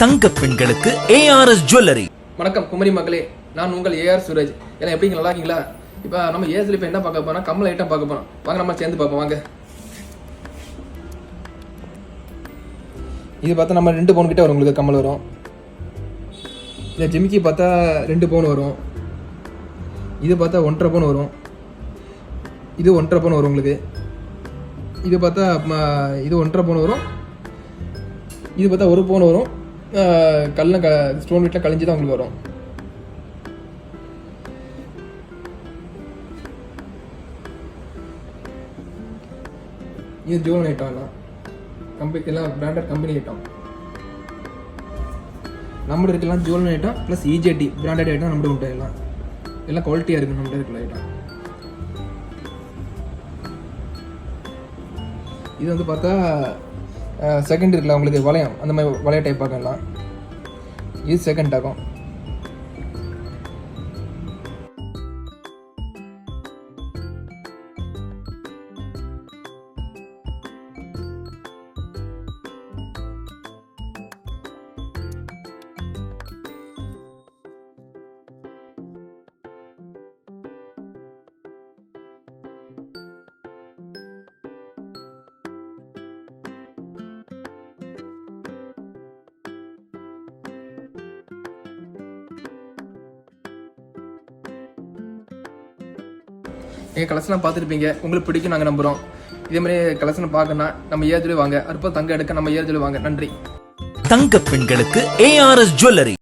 தங்க பெண்களுக்கு ARS jewellery. வணக்கம் குமரி மக்களே, நான் உங்கள் ஏஆர் சூரஜ். எல்லாம் எப்படிங்க, நல்லா இருக்கீங்களா? இப்போ நம்ம ஏஎஸ்ல இப்போ என்ன பார்க்க போறோம், கம்மல் ஐட்டம் பார்க்க போறோம். வாங்க நம்ம சேர்ந்து பார்ப்போம். வாங்க. இது பார்த்தா நம்ம 2 பவுன் கிட்ட வரும் உங்களுக்கு கம்மல் வரும். இந்த ஜிமிக்கி பார்த்தா 2 பவுன் வரும். இது பார்த்தா 1.5 பவுன் வரும். இது 1.5 பவுன் வரும் உங்களுக்கு. இது பார்த்தா இது 1.5 பவுன் வரும். இது பார்த்தா 1 பவுன் வரும். ஸ்டோன் வீட்டில் கழிஞ்சு தான் உங்களுக்கு வரும். இது ஜுவல் ஐட்டம் எல்லாம் கம்பெனி, எல்லாம் பிராண்டட் கம்பெனி ஐட்டம். நம்மளோட இருக்கலாம் ஜுவல் ஐட்டம் ப்ளஸ் இஜேடி பிராண்டட் ஐட்டம் நம்மளோட உண்டு. எல்லாம் குவாலிட்டியாக இருக்குது நம்மளோட இருக்கிற ஐட்டம். இது வந்து பார்த்தா செகண்ட் இருக்குல்ல உங்களுக்கு வளையம், அந்த மாதிரி வளைய டைப் பார்க்கலாம். இது செகண்ட் ஆகும். எங்கள் கலெக்ஷன்லாம் பார்த்துருப்பீங்க, உங்களுக்கு பிடிக்கும் நாங்கள் நம்புகிறோம். இதே மாதிரி கலெக்ஷனை பார்க்கணும்னா நம்ம ஏஆர் ஜுவல்லரி வாங்க. அற்புதம் தங்க எடுக்க நம்ம ஏஆர் ஜுவல்லரி வாங்க. நன்றி. தங்க பெண்களுக்கு ஏஆர்எஸ் ஜுவல்லரி.